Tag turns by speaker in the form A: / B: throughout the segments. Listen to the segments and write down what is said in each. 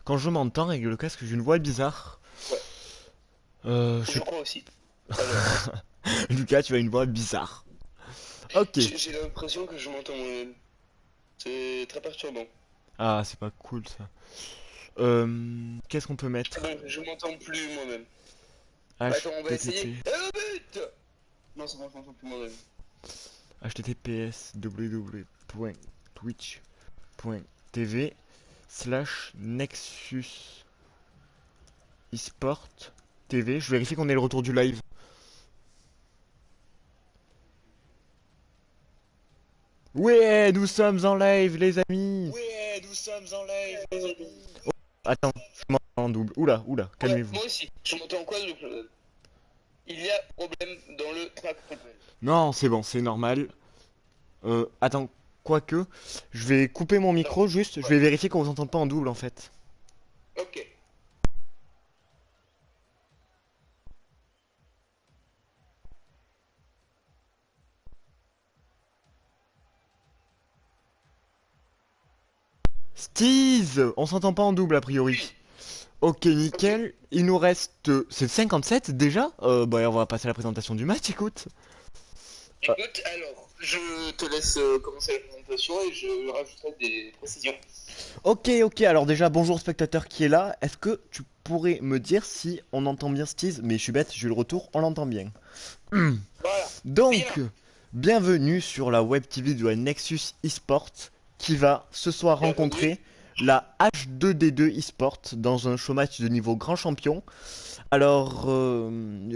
A: quand je m'entends avec le casque, j'ai une voix bizarre.
B: Ouais,
A: Je
B: je
A: sais
B: crois aussi. Alors,
A: Lucas, tu as une voix bizarre. Ok.
B: j'ai l'impression que je m'entends moi-même. C'est très perturbant.
A: Ah, c'est pas cool ça. Qu'est-ce qu'on peut
B: Ah
A: mettre?
B: bon, je m'entends plus moi-même. Attends, on va essayer.
A: HTTP.
B: Eh oh, but. Non, c'est bon, je m'entends plus moi-même.
A: HTTPS www.twitch.tv/Nexus eSport TV. Je vérifie qu'on ait le retour du live. Ouais, nous sommes en live, les amis.
B: Ouais, nous sommes en live, les amis.
A: Attends, je m'entends en double. Oula, oula,
B: Ouais,
A: calmez-vous.
B: moi aussi. Je m'entends quoi de problème? Il y a problème dans le track control.
A: Non, c'est bon, c'est normal. Attends, quoique, je vais couper mon
B: Non,
A: micro juste. Je
B: ouais.
A: vais vérifier qu'on vous entende pas en double en fait.
B: Ok.
A: Steve, on s'entend pas en double a priori.
B: Oui.
A: Ok,
B: Ok.
A: nickel. Il nous reste. C'est 57 déjà. Bah, on va passer à la présentation du match, écoute. Euh,
B: Écoute, alors, je te laisse commencer la présentation et je rajouterai des précisions.
A: ok, ok. Alors, déjà, bonjour spectateur qui est là. Est-ce que tu pourrais me dire si on entend bien Steve? Mais je suis bête, j'ai eu le retour, on l'entend bien.
B: Voilà.
A: Donc,
B: Bien.
A: bienvenue sur la web TV de la Nexus eSport qui va ce soir
B: Bienvenue.
A: rencontrer la H2D2 eSport dans un show match de niveau grand champion. Alors,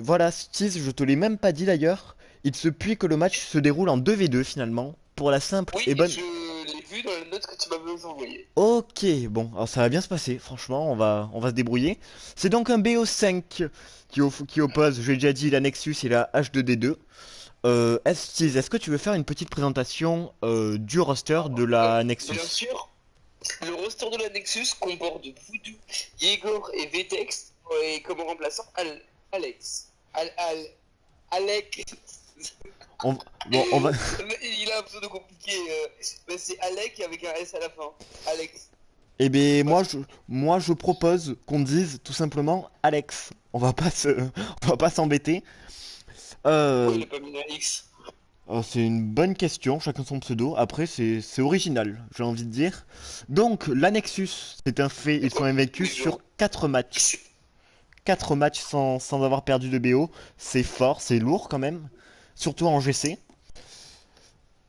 A: voilà, Steve, je te l'ai même pas dit d'ailleurs. Il se peut que le match se déroule en 2v2 finalement, pour la simple
B: Oui,
A: et bonne.
B: je l'ai vu dans la note que tu m'avais envoyée.
A: Ok, bon, alors ça va bien se passer, franchement, on va se débrouiller. C'est donc un BO5 qui oppose, j'ai déjà dit, la Nexus et la H2D2. Steve, est-ce que tu veux faire une petite présentation du roster de la
B: Bien
A: Nexus?
B: sûr, le roster de la Nexus comporte Voodoo, Yegor et Vtex et comme remplaçant Alex. Alec.
A: On, bon, on va.
B: Il a un pseudo compliqué. Mais c'est Alec avec un S à la fin. Alex.
A: Eh bien,
B: Moi,
A: moi, je propose qu'on dise tout simplement Alex. On va pas s'embêter.
B: pourquoi il
A: Euh,
B: a pas mis un X?
A: c'est une bonne question, chacun son pseudo. Après, c'est original, j'ai envie de dire. Donc, la Nexus, c'est un fait,
B: C'est
A: ils sont
B: quoi tous
A: invaincus
B: les
A: sur
B: jours?
A: 4 matchs. 4 matchs sans avoir perdu de BO. C'est fort, c'est lourd quand même. Surtout en GC.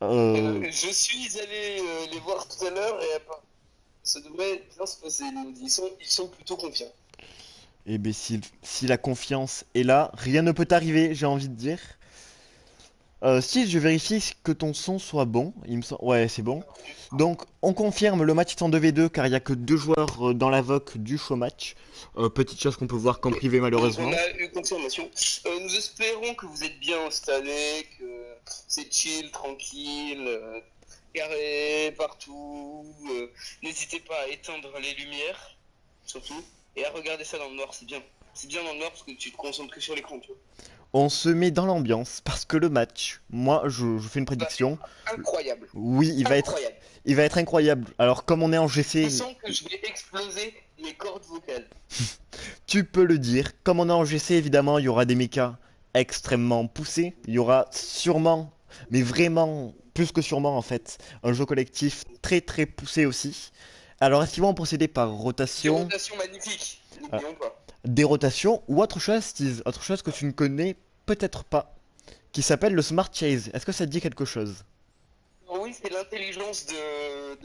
A: Euh,
B: Je suis allé les voir tout à l'heure et ça devrait bien se passer. Ils sont plutôt confiants.
A: et bien, si la confiance est là, rien ne peut arriver, j'ai envie de dire. Si je vérifie que ton son soit bon, ouais, c'est bon. Donc, on confirme le match est en 2v2 car il n'y a que deux joueurs dans la VOC du show match. Petite chose qu'on peut voir qu'en privé
B: Donc on
A: malheureusement.
B: a eu confirmation. Nous espérons que vous êtes bien installés, que c'est chill, tranquille, carré partout. N'hésitez pas à éteindre les lumières, surtout, et à regarder ça dans le noir, c'est bien. C'est bien dans le noir parce que tu te concentres que sur l'écran, tu vois.
A: On se met dans l'ambiance parce que le match, moi je fais une
B: Va
A: prédiction.
B: être incroyable.
A: Oui,
B: Incroyable.
A: il va être incroyable. Alors comme on est en
B: Je
A: GC,
B: sens que je vais exploser mes cordes vocales.
A: tu peux le dire. Comme on est en GC, évidemment, il y aura des mechas extrêmement poussés. Il y aura sûrement, mais vraiment plus que sûrement en fait, un jeu collectif très très poussé aussi. Alors, est-ce qu'ils vont procéder par
B: Des
A: rotation,
B: rotations magnifiques,
A: euh,
B: n'oublions pas.
A: des rotations ou autre chose, Steve, autre chose que tu ne connais peut-être pas, qui s'appelle le Smart Chase. Est-ce que ça te dit quelque chose?
B: Oui, c'est l'intelligence de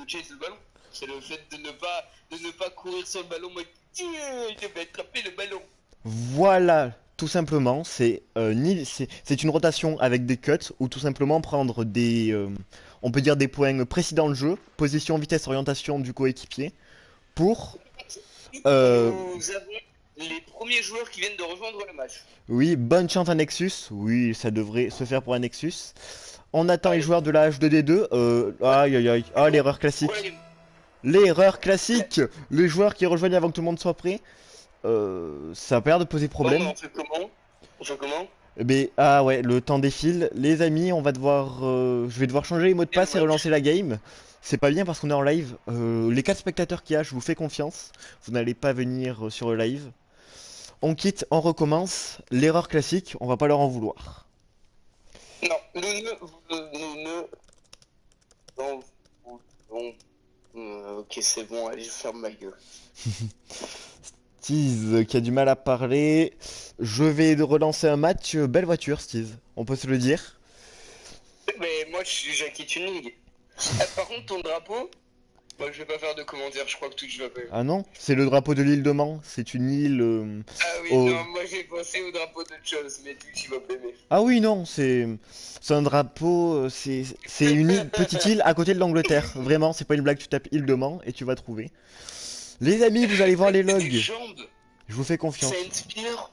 B: chase le ballon. C'est le fait de ne pas courir sur le ballon, mais tiens, il devait attraper le ballon.
A: Voilà, tout simplement, c'est une rotation avec des cuts ou tout simplement prendre on peut dire des points précis dans le jeu, position, vitesse, orientation du coéquipier, pour, euh,
B: Nous avons les premiers joueurs qui viennent de rejoindre le match.
A: oui, bonne chance à Nexus, oui, ça devrait se faire pour un Nexus. On attend les
B: Allez,
A: joueurs de la H2D2,
B: ouais,
A: aïe aïe aïe,
B: c'est
A: ah
B: bon.
A: l'erreur
B: Voilà,
A: classique, l'erreur classique, les joueurs qui rejoignent avant que tout le monde soit prêt, ça a pas l'air de poser
B: bon, mais
A: problème.
B: on fait comment? On fait comment?
A: Mais ah ouais, le temps défile. Les amis, je vais devoir changer les mots de
B: Et le
A: passe et relancer
B: match?
A: la game. c'est pas bien parce qu'on est en live. Les 4 spectateurs qu'il y a, je vous fais confiance. Vous n'allez pas venir sur le live. On quitte, on recommence. L'erreur classique, on va pas leur en vouloir.
B: Non, nous ne en voulons. Ok, c'est bon, allez, je ferme ma gueule.
A: Steez qui a du mal à parler. Je vais relancer un match. Belle voiture, Steez. On peut se le dire.
B: Mais moi, je suis Jackie Tuning. Ah, par contre, ton drapeau, moi, je vais pas faire de commentaires, je crois que Twitch va pas aimer.
A: Ah non, c'est le drapeau de l'île de Man. C'est une île
B: Ah oui,
A: au...
B: non, moi j'ai pensé au drapeau de chose, mais Twitch il va pas aimer.
A: Ah oui, non, c'est un drapeau, c'est une petite île à côté de l'Angleterre. Vraiment, c'est pas une blague, tu tapes île de Man et tu vas trouver. Les amis, vous allez voir les
B: Des
A: logs.
B: jambes,
A: Je vous fais
B: ça
A: confiance.
B: inspire.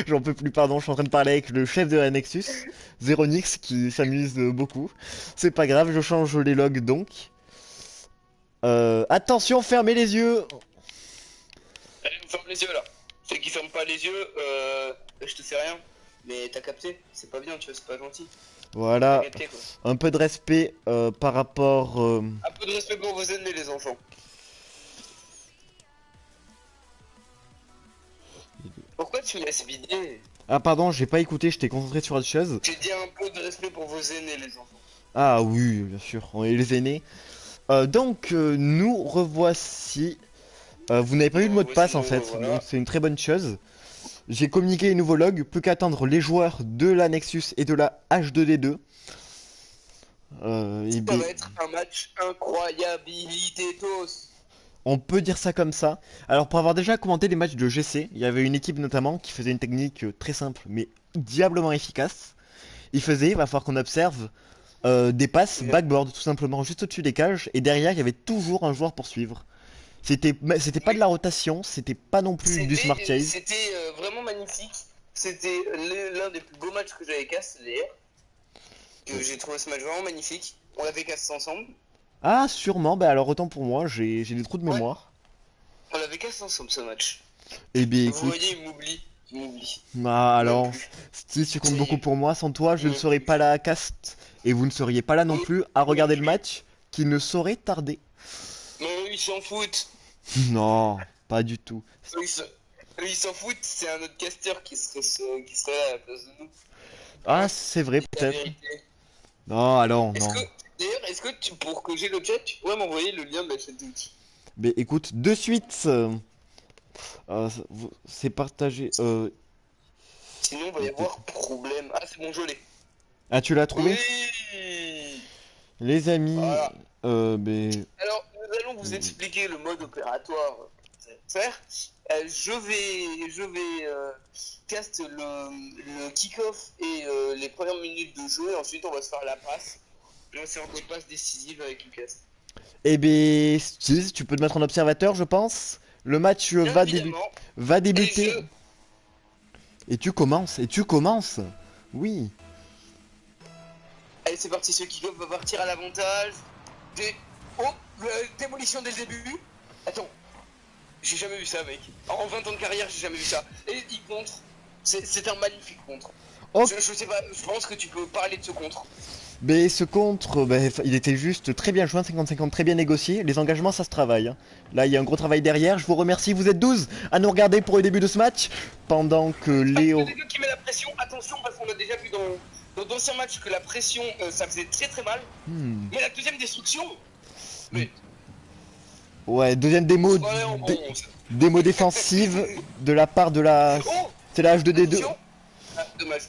A: J'en peux plus, pardon, je suis en train de parler avec le chef de la Nexus, Zeronix, qui s'amuse beaucoup. C'est pas grave, je change les logs donc. Attention, fermez les yeux.
B: Allez, on ferme les yeux là. Ceux qui ferment pas les yeux, je te fais rien. Mais t'as capté, c'est pas bien, tu vois, c'est pas gentil. T'as
A: Voilà,
B: capté quoi.
A: un peu de respect par rapport...
B: Un peu de respect pour vos ennemis, les enfants. Pourquoi tu me laisses vider?
A: Ah pardon, j'ai pas écouté, j'étais concentré sur autre chose.
B: J'ai dit un peu de respect pour vos aînés, les enfants.
A: Ah oui, bien sûr, on est les aînés. Donc, nous revoici. Vous n'avez pas eu de mot de passe en fait,
B: Voilà.
A: donc c'est une très bonne chose. J'ai communiqué les nouveaux logs, plus qu'à attendre les joueurs de la Nexus et de la H2D2. Et
B: Ça
A: bien,
B: va être un match incroyabilitetos.
A: on peut dire ça comme ça. Alors, pour avoir déjà commenté des matchs de GC, il y avait une équipe notamment qui faisait une technique très simple mais diablement efficace. Il va falloir qu'on observe des passes backboard tout simplement juste au-dessus des cages et derrière il y avait toujours un joueur pour suivre. C'était pas de la rotation, c'était pas non plus du smart chase.
B: C'était vraiment magnifique. C'était l'un des plus beaux matchs que j'avais cassé d'ailleurs. J'ai trouvé ce match vraiment magnifique. On l'avait cassé ensemble.
A: Ah, sûrement, bah alors autant pour moi, j'ai des trous de
B: Ouais,
A: mémoire.
B: on l'avait cassé ensemble ce match.
A: Eh bien
B: Vous
A: écoute,
B: voyez, il m'oublie. Il m'oublie.
A: ah
B: Même
A: alors,
B: plus.
A: Steve, tu comptes beaucoup
B: Oui,
A: pour moi, sans toi je ne
B: même
A: serais
B: plus.
A: pas là à cast, et vous ne seriez pas là non
B: Oui,
A: plus à
B: même
A: regarder le
B: plus.
A: match, qui ne saurait tarder.
B: Mais eux, ils s'en foutent.
A: Non, pas du tout.
B: Eux, ils s'en foutent. C'est un autre casteur qui serait là à la place de nous.
A: Ah,
B: Hein?
A: c'est vrai,
B: C'est la
A: peut-être.
B: vérité.
A: Non, alors,
B: Est-ce que,
A: non.
B: d'ailleurs, pour que j'ai le chat, tu pourrais m'envoyer le lien de la chaîne Twitch?
A: Mais écoute, de suite, c'est partagé.
B: Sinon, il va y avoir problème. Ah, c'est bon, je l'ai.
A: Ah, tu l'as trouvé?
B: Oui!
A: Les amis,
B: Voilà.
A: ben,
B: Alors, nous allons vous expliquer le mode opératoire que vous allez faire. Je vais cast le kick-off et les premières minutes de jeu. Et ensuite, on va se faire la passe. Là, c'est un peu de passe décisive avec Lucas.
A: eh ben, Steve, tu peux te mettre en observateur, je pense. Le match
B: Bien évidemment.
A: va
B: Et
A: débuter. Et tu commences. Oui.
B: Allez, c'est parti. Ce kick-off va partir à l'avantage. Oh, démolition dès le début. Attends. J'ai jamais vu ça, mec. En 20 ans de carrière, j'ai jamais vu ça. Et il contre. C'est un magnifique contre.
A: Oh,
B: Je sais pas, je pense que tu peux parler de ce contre.
A: mais ce contre, ben, il était juste très bien joué, 50-50, très bien négocié. Les engagements, ça se travaille, hein. Là, il y a un gros travail derrière. Je vous remercie. Vous êtes 12 à nous regarder pour le début de ce match. Pendant que Léo.
B: Le qui met la pression, attention, parce qu'on a déjà vu dans d'anciens matchs que la pression, ça faisait très très mal.
A: Hmm.
B: Mais la deuxième destruction, mais
A: Ouais, deuxième démo,
B: on est en bronze.
A: démo défensive de la part de la.
B: Oh,
A: C'est la H2D2.
B: attention. Ah, dommage.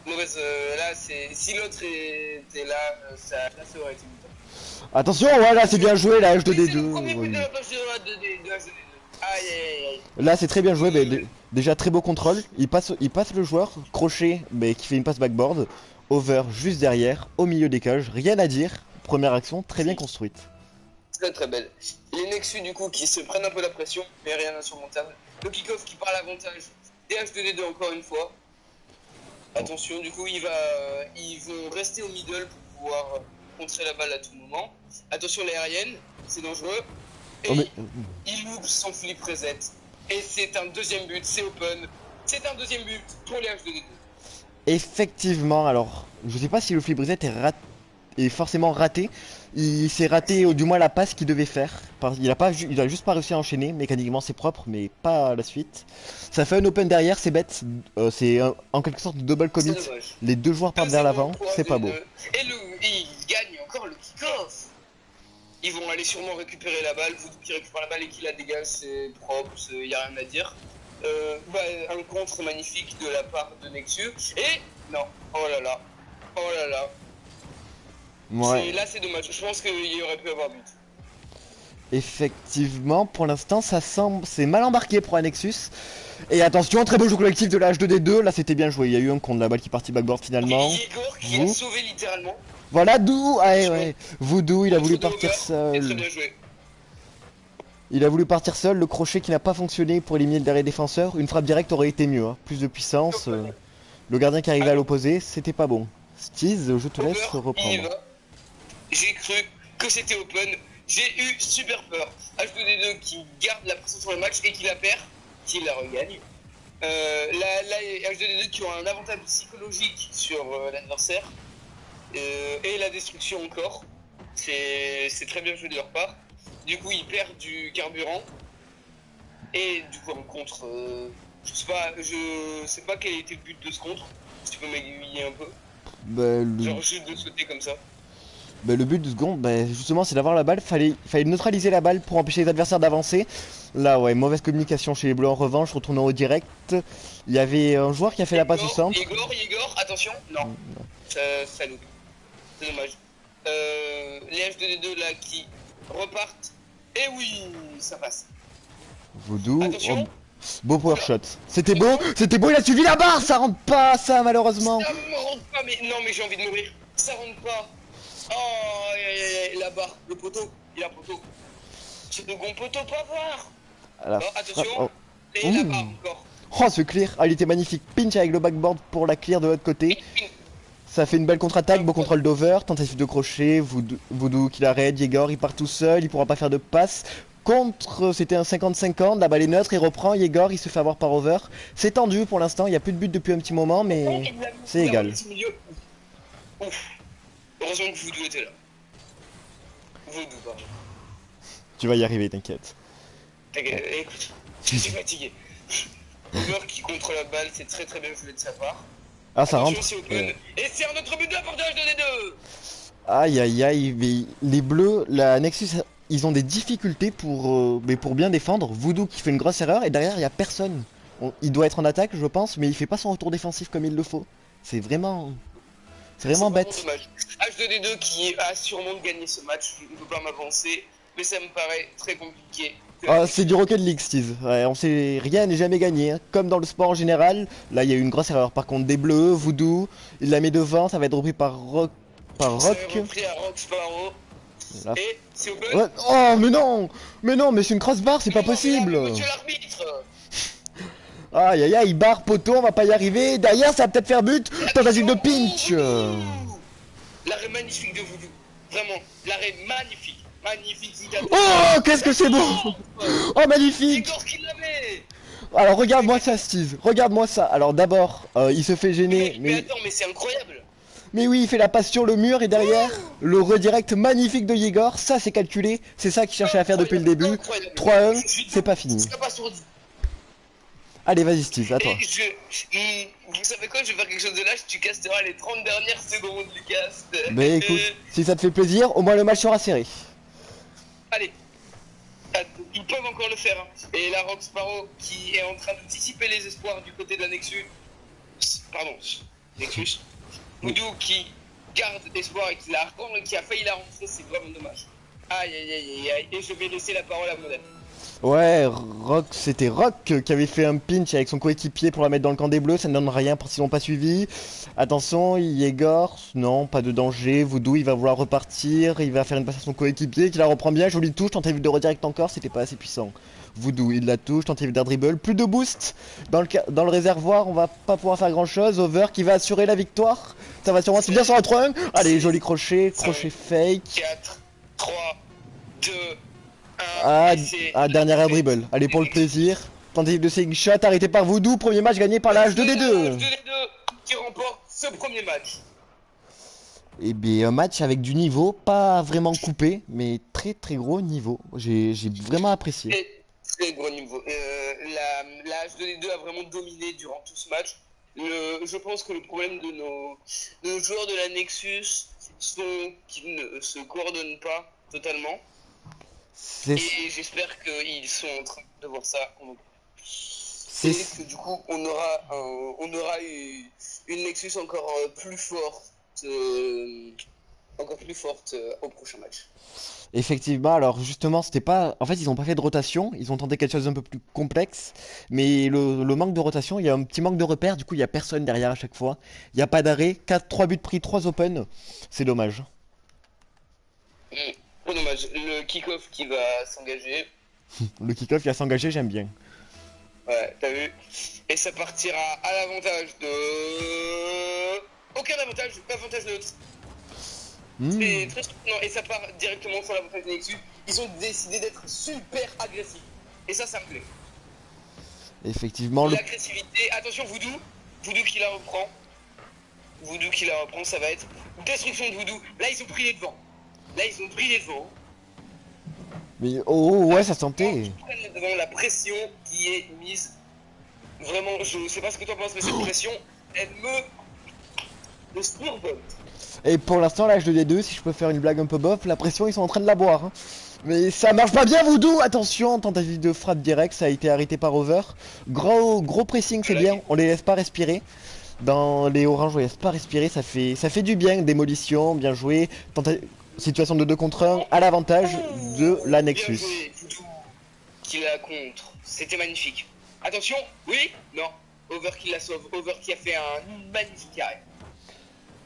B: Mauvaise. Là, c'est si l'autre était là, ça aurait été mieux.
A: Attention, voilà, c'est bien joué la
B: Oui, c'est
A: H2D2.
B: le premier but
A: Oui.
B: de la page de la HD2. Aïe aïe aïe.
A: Là, c'est très bien joué. Déjà, très beau contrôle. Il passe le joueur, crochet, mais qui fait une passe backboard. Over juste derrière, au milieu des cages. Rien à dire. Première action, très bien construite.
B: Très très belle. Les Nexus du coup qui se prennent un peu la pression, mais rien d'insurmontable. Le kick-off qui part à l'avantage. DH2D2 encore une fois. Attention, du coup ils vont rester au middle pour pouvoir contrer la balle à tout moment. Attention l'aérienne, c'est dangereux. Et
A: Oh, mais...
B: il loupe son flip reset. Et c'est un deuxième but, c'est open. C'est un deuxième but pour les H2D2.
A: Effectivement, alors, je sais pas si le flip reset est forcément raté. Il s'est raté, du moins la passe qu'il devait faire. Il a juste pas réussi à enchaîner. Mécaniquement, c'est propre, mais pas la suite. Ça fait un open derrière, c'est bête. En quelque sorte double
B: C'est
A: commit.
B: dommage.
A: Les deux joueurs partent vers
B: 2-0
A: l'avant,
B: pour
A: c'est pas beau.
B: AD2. Et il gagne encore le kick-off. Ils vont aller sûrement récupérer la balle. Vous qui récupère la balle et qui la dégage, c'est propre, il n'y a rien à dire. Un contre magnifique de la part de Nexus. Et non, oh là là, oh là là.
A: Ouais.
B: Là c'est dommage, je pense qu'il y aurait pu avoir but.
A: Effectivement, pour l'instant, ça semble, c'est mal embarqué pour un Nexus. Et attention, très beau jeu collectif de la H2D2. Là, c'était bien joué. Il y a eu un contre la balle qui est partie backboard finalement.
B: Et Igor qui a sauvé littéralement.
A: Voilà, Dou. Ah, ouais. Voodoo, il a voulu partir seul.
B: Très bien joué.
A: Il a voulu partir seul. Le crochet qui n'a pas fonctionné pour éliminer le dernier défenseur. Une frappe directe aurait été mieux. Hein. Plus de puissance. Le gardien qui arrivait à l'opposé, c'était pas bon. Stiz, je te laisse reprendre.
B: J'ai cru que c'était open. J'ai eu super peur. H2D2 qui garde la pression sur le match et qui la perd, qui la regagne. Là, H2D2 qui ont un avantage psychologique sur l'adversaire. Et la destruction encore. C'est très bien joué de leur part. Du coup, ils perdent du carburant. Et du coup, en contre, je sais pas quel était le but de ce contre. Si tu peux m'aiguiller un peu. Genre juste de sauter comme ça.
A: Le but de seconde, justement, c'est d'avoir la balle. Fallait neutraliser la balle pour empêcher les adversaires d'avancer. Là, ouais, mauvaise communication chez les Bleus en revanche. Retournant au direct. Il y avait un joueur qui a fait la passe au centre.
B: Igor, attention. Non. Ça loupe. C'est dommage. Les H2D2 là qui repartent. Et oui, ça passe.
A: Voodoo.
B: Attention.
A: Beau power shot. C'était beau, il a suivi la barre. Ça rentre pas, ça, malheureusement.
B: Ça me rentre pas, mais non, mais j'ai envie de mourir. Ça rentre pas. Oh, la barre, le poteau, il a un poteau. C'est de bon poteau, pas voir. Attention, et la barre encore.
A: Oh, ce clear, il était magnifique. Pinch avec le backboard pour la clear de l'autre côté. Ça fait une belle contre-attaque, beau contrôle d'over, tentative de crochet, Voodoo qui l'arrête, Yegor il part tout seul, il pourra pas faire de passe. Contre, c'était un 50-50, la balle est neutre, il reprend, Yegor il se fait avoir par over. C'est tendu pour l'instant, il n'y a plus de but depuis un petit moment, mais c'est égal.
B: Heureusement que Voodoo était là. Voodoo, pardon.
A: Tu vas y arriver, t'inquiète.
B: Écoute, je suis fatigué. Over qui contre la balle, c'est très bien joué de sa part.
A: Ah, ça rentre.
B: Et c'est un autre but de la part de H2D2.
A: Aïe aïe aïe, mais les Bleus, la Nexus, ils ont des difficultés pour bien défendre. Voodoo qui fait une grosse erreur et derrière il y a personne. Il doit être en attaque, je pense, mais il fait pas son retour défensif comme il le faut. C'est vraiment bête.
B: H2D2 qui a sûrement gagné ce match, je ne peux pas m'avancer, mais ça me paraît très compliqué.
A: Ah, c'est du Rocket League, Steve. Ouais, rien n'est jamais gagné. Hein. Comme dans le sport en général, là il y a eu une grosse erreur. Par contre, des Bleus, Voodoo, il la met devant, ça va être repris par Rock.
B: Repris à Rock Sparrow.
A: Là.
B: Et c'est open.
A: Ouais. Oh, mais non, mais c'est une crossbar, c'est pas possible.
B: Monsieur l'arbitre.
A: Aïe aïe aïe, barre poteau, on va pas y arriver. Derrière, ça va peut-être faire but. Tentative de pinch.
B: L'arrêt magnifique de Voodoo. Vraiment, l'arrêt magnifique. Magnifique.
A: Oh, qu'est-ce que c'est beau. Oh, magnifique.
B: Igor qui l'avait.
A: Alors, regarde-moi ça, Steve. Regarde-moi ça. Alors, d'abord, il se fait gêner.
B: Mais attends, mais c'est incroyable.
A: Mais oui, il fait la passe sur le mur et derrière, le redirect magnifique de Yegor. Ça, c'est calculé. C'est ça qu'il cherchait à faire depuis le début. 3-1, c'est pas fini. Allez, vas-y, Steve, à toi.
B: Vous savez quoi, je vais faire quelque chose de lâche, tu casteras les 30 dernières secondes, Lucas.
A: Bah écoute, si ça te fait plaisir, au moins le match sera serré.
B: Allez. Ils peuvent encore le faire. Hein. Et la Rock Sparrow qui est en train d'anticiper les espoirs du côté de la Nexus. Pardon, Nexus. Voodoo qui garde espoir et qui a failli la rentrer, c'est vraiment dommage. Aïe aïe aïe aïe, et je vais laisser la parole à mon ami.
A: Ouais, c'était Rock qui avait fait un pinch avec son coéquipier pour la mettre dans le camp des Bleus, ça ne donne rien pour s'ils n'ont pas suivi. Attention, Yegor, non, pas de danger, Voodoo il va vouloir repartir, il va faire une passe à son coéquipier qui la reprend bien, jolie touche, tentative de redirect encore, c'était pas assez puissant. Voodoo il la touche, tentative d'air dribble, plus de boost dans le réservoir, on va pas pouvoir faire grand chose. Over qui va assurer la victoire, ça va sûrement se bien sur la 3-1. Allez, joli crochet, fake.
B: 4, 3, 2,
A: 1. Dernière air dribble, allez pour le plaisir. Tentative de saving shot, arrêté par Voodoo, premier match gagné par la H2D2.
B: H2D2 qui remporte ce premier match.
A: Et bien un match avec du niveau, pas vraiment coupé, mais très très gros niveau. J'ai vraiment apprécié.
B: Très, très gros niveau. La H2D2 a vraiment dominé durant tout ce match. Je pense que le problème de nos joueurs de la Nexus sont qu'ils ne se coordonnent pas totalement.
A: C'est
B: Et j'espère qu'ils sont en train de voir ça.
A: c'est
B: Et que du coup, on aura une Nexus encore plus forte au prochain match.
A: effectivement. Alors justement, c'était pas. En fait, ils ont pas fait de rotation. Ils ont tenté quelque chose d'un peu plus complexe. Mais le manque de rotation, il y a un petit manque de repères. Du coup, il y a personne derrière à chaque fois. Il y a pas d'arrêt. 4, 3 buts pris, 3 open. C'est dommage.
B: Trop dommage. Le kick-off qui va s'engager.
A: Le kick-off, il a s'engagé, j'aime bien.
B: Ouais, t'as vu. Et ça partira à l'avantage de... Aucun avantage, avantage neutre.
A: Hmm.
B: C'est très surprenant. Et ça part directement sur l'avantage de Nexus. Ils ont décidé d'être super agressifs. Et ça me plaît.
A: Effectivement, le.
B: L'agressivité. Attention, Voodoo. Voodoo qui la reprend. Voodoo qui la reprend, ça va être destruction de Voodoo. Là, ils ont pris les devants. Là, ils ont pris les devants.
A: Mais oh,
B: Là,
A: ouais, ça sentait.
B: ils prennent les devants. La pression qui est mise. Vraiment, je sais pas ce que tu en penses, mais cette pression, elle me survole.
A: Et pour l'instant, l'âge de D2, si je peux faire une blague un peu bof, la pression, ils sont en train de la boire, hein. Mais ça marche pas bien, Voodoo! Attention, tentative de frappe directe, ça a été arrêté par Over. Gros pressing, c'est bien, on les laisse pas respirer. Dans les oranges, on les laisse pas respirer, ça fait du bien. Démolition, bien joué. Situation de 2 contre 1 à l'avantage de la
B: Bien
A: Nexus.
B: joué, Voodoo qui la contre. C'était magnifique. Attention, oui, non. Over qui la sauve. Over qui a fait un magnifique arrêt.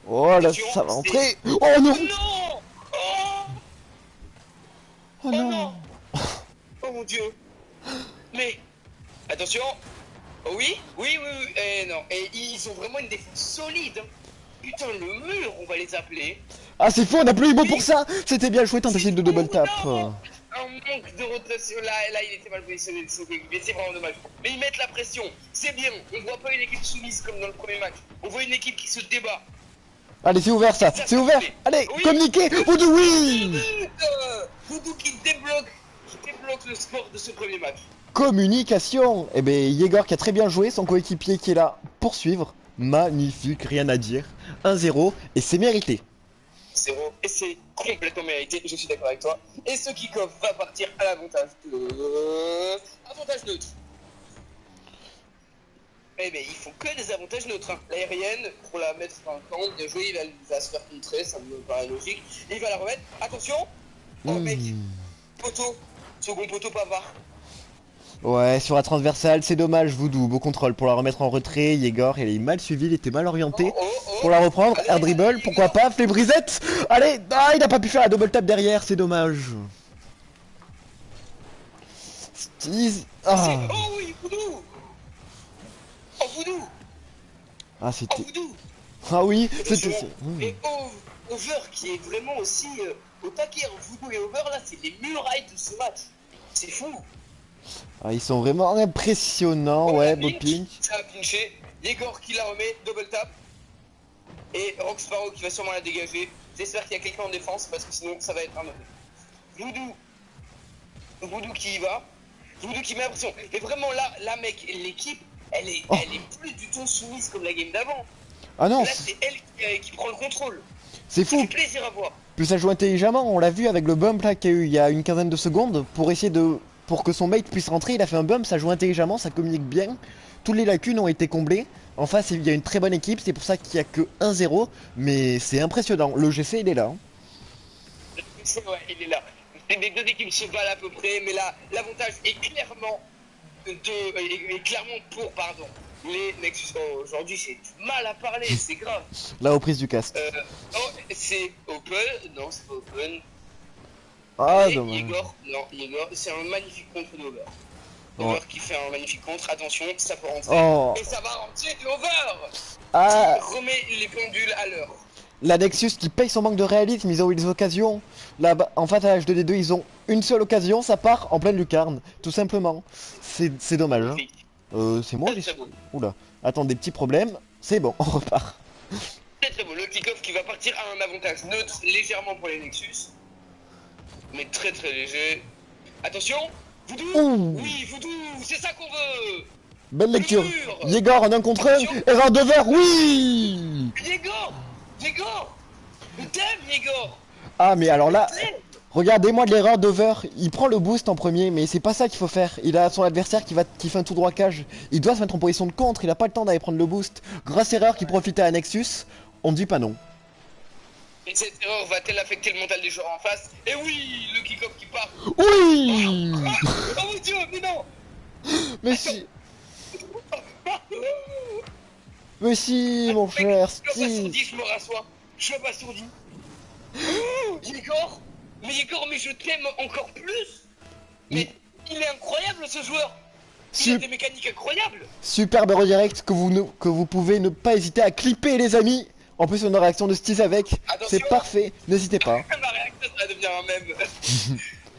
A: Oh là,
B: Attention,
A: ça va
B: c'est...
A: entrer! Oh non!
B: Oh non. Oh,
A: Oh
B: oh
A: non!
B: non. Oh mon dieu. Mais, attention. Oh oui, oui, oui, oui. Eh non. Et ils ont vraiment une défense solide. Putain, le mur, on va les appeler.
A: Ah, c'est faux, on a plus eu beau pour
B: Oui,
A: ça! C'était bien joué, tentative de
B: oh
A: double tap.
B: non. Un manque de rotation. Là, il était mal positionné de son coéquipier. C'est vraiment dommage. Mais ils mettent la pression. C'est bien. On voit pas une équipe soumise comme dans le premier match. On voit une équipe qui se débat.
A: Allez, c'est ouvert
B: Et
A: ça, c'est
B: ça
A: ouvert!
B: fait.
A: Allez,
B: Oui.
A: communiquez! Voodoo, oui!
B: Voodoo qui débloque le score de ce premier match.
A: Communication! Eh ben, Yegor qui a très bien joué, son coéquipier qui est là pour suivre. Magnifique, rien à dire. 1-0, et c'est mérité.
B: 0 et c'est complètement mérité, je suis d'accord avec toi. Et ce kick-off va partir à l'avantage de... Avantage neutre. Eh ben, il faut que des avantages neutres. Hein. L'aérienne, pour la mettre dans le camp, bien joué, il va se faire contrer, ça me paraît logique. Il va la remettre. Attention. Oh mec, poteau. Second poteau Pavard.
A: Ouais, sur la transversale, c'est dommage, Voodoo. Beau contrôle pour la remettre en retrait. Yegor, il est mal suivi, il était mal
B: Oh,
A: orienté.
B: oh, oh.
A: Pour la reprendre,
B: Allez,
A: air dribble,
B: allez,
A: pourquoi
B: Igor.
A: pas, fait brisette. Allez, ah, il n'a pas pu faire la double tap derrière, c'est dommage. Ah,
B: Oh oui, Voodoo. Oh Voodoo.
A: ah
B: Oh
A: c'était.
B: Voodoo.
A: Ah oui,
B: Attention.
A: c'était.
B: Et Over qui est vraiment aussi au taquet. Voodoo et Over, là, c'est les murailles de ce match. C'est fou.
A: Ah, ils sont vraiment impressionnants,
B: Oh,
A: ouais,
B: la
A: beau
B: pinch,
A: pinch.
B: ça a pinché. Yegor qui la remet, double tap. Et Rock Sparrow qui va sûrement la dégager. J'espère qu'il y a quelqu'un en défense parce que sinon ça va être un mauvais. Voodoo qui y va. Voodoo qui met la pression. Et vraiment là mec, l'équipe, elle est plus du tout soumise comme la game d'avant.
A: Ah non,
B: Là c'est elle qui prend le contrôle.
A: c'est
B: Ça
A: fou.
B: fait plaisir à voir.
A: Plus ça joue intelligemment, on l'a vu avec le bump là qu'il y a eu il y a une quinzaine de secondes pour essayer de. Pour que son mate puisse rentrer, il a fait un bump, ça joue intelligemment, ça communique bien. Toutes les lacunes ont été comblées. En face, il y a une très bonne équipe, c'est pour ça qu'il n'y a que 1-0, mais c'est impressionnant. Le GC, il est là, hein.
B: Ouais, il est là. Les deux équipes se valent à peu près, mais là l'avantage est clairement pour les Nexus. Oh, aujourd'hui j'ai du mal à parler, c'est grave.
A: La reprise du cast.
B: Oh, c'est open. Non, c'est pas open.
A: Ah,
B: Et
A: dommage.
B: Yegor, c'est un magnifique contre de Over.
A: Ouais.
B: Over qui fait un magnifique contre. Attention, ça peut rentrer.
A: Oh.
B: Et ça va rentrer de Over
A: Ah,
B: qui remet les pendules à l'heure.
A: la Nexus qui paye son manque de réalisme, ils ont eu des occasions. Là, en face à H2D2, ils ont une seule occasion, ça part en pleine lucarne, tout simplement. C'est dommage, hein. C'est moi,
B: Très
A: j'ai.
B: très beau.
A: Oula, attends, des petits problèmes. C'est bon, on repart.
B: Très très beau. Le kick-off qui va partir. partir à un avantage neutre légèrement pour les Nexus. Mais très très léger. Attention, Voodoo.
A: Ouh.
B: Oui, Voodoo, c'est ça qu'on veut.
A: Belle
B: Le
A: lecture.
B: mur.
A: Yegor en un contre un.
B: Attention.
A: Erreur de verre, oui.
B: Yegor, je t'aime, Yegor.
A: Ah, mais alors là,
B: Je t'aime.
A: regardez-moi de l'erreur d'Over. Il prend le boost en premier, mais c'est pas ça qu'il faut faire. Il a son adversaire qui fait un tout droit cage. Il doit se mettre en position de contre. Il a pas le temps d'aller prendre le boost. Grosse erreur qui profitait à Nexus. On dit pas non.
B: Et cette erreur va-t-elle affecter le mental des joueurs en face? Et oui, le kick-off qui part.
A: Oui.
B: Oh mon dieu, mais non.
A: Mais si. Mais si, mon cher
B: Je suis
A: Steve.
B: abasourdi, je me rassois. Je suis abasourdi. Oh, Yegor, mais je t'aime encore plus. Mais il est incroyable ce joueur. Il a des mécaniques incroyables.
A: Superbe redirect que vous pouvez ne pas hésiter à clipper, les amis. En plus, on a une réaction de Steve avec.
B: Attention.
A: C'est parfait. N'hésitez pas.
B: Ma réaction, ça va devenir un mème.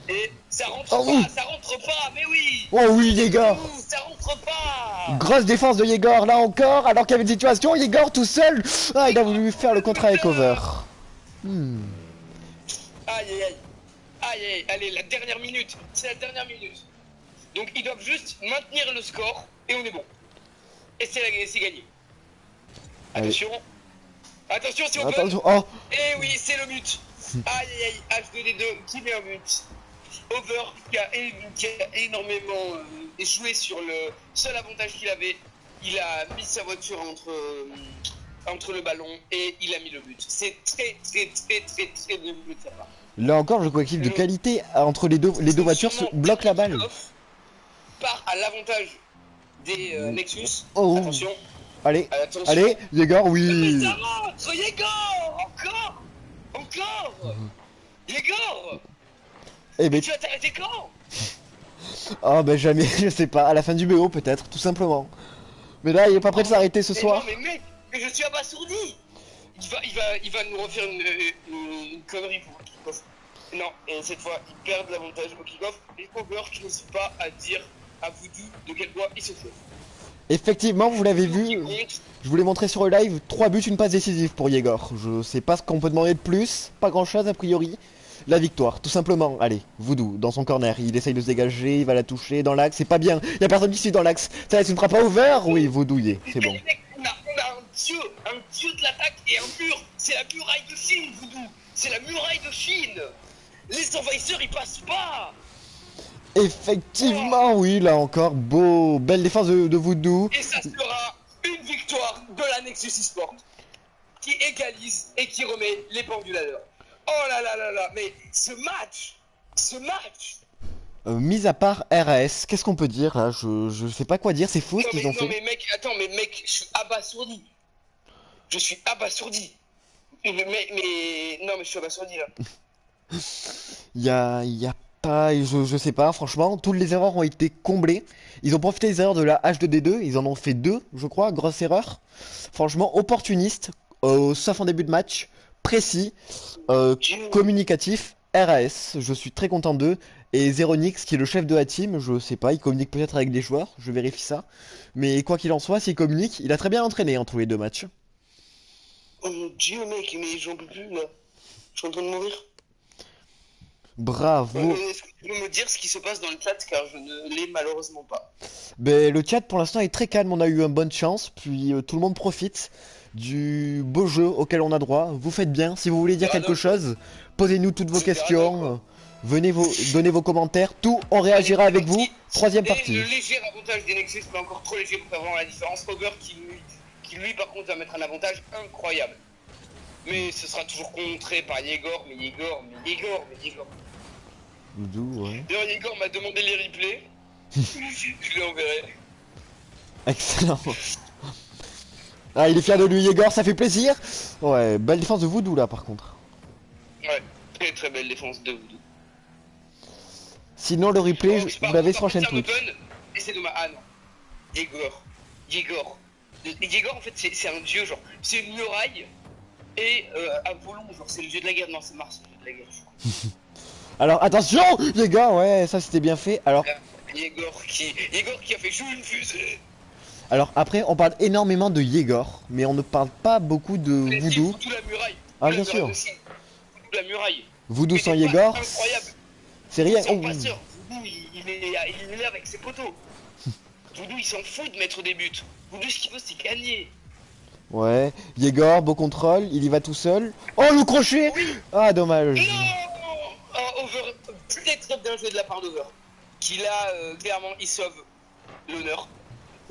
B: Et ça rentre
A: Oh,
B: pas,
A: oui.
B: ça rentre pas, mais oui.
A: Oh oui, Yegor.
B: Ouh, ça rentre pas.
A: Grosse défense de Yegor là encore, alors qu'il y avait une situation, Yegor tout seul. Ah, il a voulu faire le contrat avec Over. Hmm.
B: Aïe aïe aïe. Aïe aïe, allez, la dernière minute. C'est la dernière minute. Donc ils doivent juste maintenir le score et on est bon. Et c'est gagné.
A: Allez.
B: Attention. Attention, c'est open.
A: Attention. Oh.
B: Et oui, c'est le but. Aïe aïe aïe, H2D2 qui met un but. Over qui a énormément joué sur le seul avantage qu'il avait. Il a mis sa voiture entre le ballon et il a mis le but. C'est très bien de sa part.
A: Là encore, le coéquipe de qualité entre les deux voitures se bloque la balle.
B: Part à l'avantage des Nexus.
A: Oh.
B: Attention.
A: Allez,
B: Attention.
A: allez, Yegor,
B: Mais
A: oui.
B: ça rentre, Yegor. Encore Yegor.
A: Eh ben,
B: Tu vas t'arrêter quand?
A: oh ben jamais, je sais pas, à la fin du BO peut-être, tout simplement. Mais là, il est pas prêt de s'arrêter ce
B: Mais
A: soir.
B: non, mais mec, mais je suis abasourdi. Il va nous refaire une connerie pour le kick-off. Non, et cette fois, ils perdent l'avantage au kick-off. Et Over qui n'hésite pas à dire à Voodoo de quel bois il se fait.
A: Effectivement, vous l'avez vu, je vous l'ai montré sur le live, 3 buts, une passe décisive pour Yegor. Je sais pas ce qu'on peut demander de plus, pas grand chose a priori. La victoire, tout simplement. Allez, Voodoo, dans son corner, il essaye de se dégager, il va la toucher dans l'axe, c'est pas bien. Il y a personne qui suit dans l'axe. Ça laisse une frappe à Over. Oui, Voodoo y est, c'est bon.
B: On a un dieu de l'attaque et un mur. C'est la muraille de Chine, Voodoo. C'est la muraille de Chine. Les envahisseurs, ils passent pas.
A: Effectivement, oui, là encore, beau, belle défense de Voodoo.
B: Et ça sera une victoire de la Nexus eSport qui égalise et qui remet les pendules à l'heure. Oh là là là là, mais ce match.
A: Mis à part RAS, qu'est-ce qu'on peut dire là? Je sais pas quoi dire, c'est fou ce qu'ils ont
B: Non
A: fait.
B: mais mec, attends, mais mec, je suis abasourdi. Non mais je suis abasourdi là.
A: Y a pas, je sais pas, franchement, toutes les erreurs ont été comblées. Ils ont profité des erreurs de la H2D2, ils en ont fait 2, je crois, grosse erreur. Franchement, opportuniste, sauf en début de match, précis, communicatif, RAS, je suis très content d'eux. Et Zeronix, qui est le chef de la team, je sais pas, il communique peut-être avec des joueurs, je vérifie ça. Mais quoi qu'il en soit, s'il communique, il a très bien entraîné entre les deux matchs.
B: Oh mon dieu mec, mais j'en peux plus là. Je suis en train de mourir.
A: Bravo.
B: Est-ce que tu peux me dire ce qui se passe dans le chat car je ne l'ai malheureusement pas.
A: Ben, le chat pour l'instant est très calme, on a eu une bonne chance, puis tout le monde profite du beau jeu auquel on a droit. Vous faites bien, si vous voulez dire quelque chose, posez-nous toutes vos questions, venez donner vos commentaires, tout, on réagira avec vous. Troisième partie.
B: Le léger avantage des Nexus, mais encore trop léger pour faire vraiment la différence. Over qui lui par contre va mettre un avantage incroyable. Mais ce sera toujours contré par Yegor, mais Yegor.
A: D'où, ouais.
B: D'ailleurs, Yegor m'a demandé les replays. Je lui enverrai.
A: Excellent. Ah, il est fier de lui, Yegor, ça fait plaisir. Ouais, belle défense de Voodoo là par contre.
B: Ouais, très très belle défense de Voodoo.
A: Sinon, le replay, vous l'avez sur la chaîne
B: Twitch.
A: Twitch.
B: Et c'est dommage. Ah non. Yegor. Yegor en fait c'est un dieu, genre. C'est une muraille. Et Apollon, genre c'est le dieu de la guerre. Non, c'est Mars, le dieu de la guerre, je crois.
A: Alors attention, Yegor, ouais, ça c'était bien fait. Alors
B: Yegor qui a fait jouer une fusée.
A: après, on parle énormément de Yegor, mais on ne parle pas beaucoup de
B: Mais c'est
A: Voodoo.
B: surtout la muraille.
A: Ah, bien
B: L'Over
A: sûr.
B: aussi. La muraille.
A: Voodoo
B: Mais
A: sans
B: des passes
A: Yegor,
B: incroyables.
A: c'est rien.
B: C'est
A: Oh,
B: un passeur. Voodoo, il est là avec ses poteaux. Voodoo, il s'en fout de mettre des buts. Voodoo, ce qu'il veut, c'est gagner.
A: ouais. Yegor, beau contrôle, il y va tout seul. Oh, le crochet!
B: Oui.
A: Ah, dommage.
B: Non. Over, très très bien joué de la part d'Over. Qui là, clairement, il sauve l'honneur.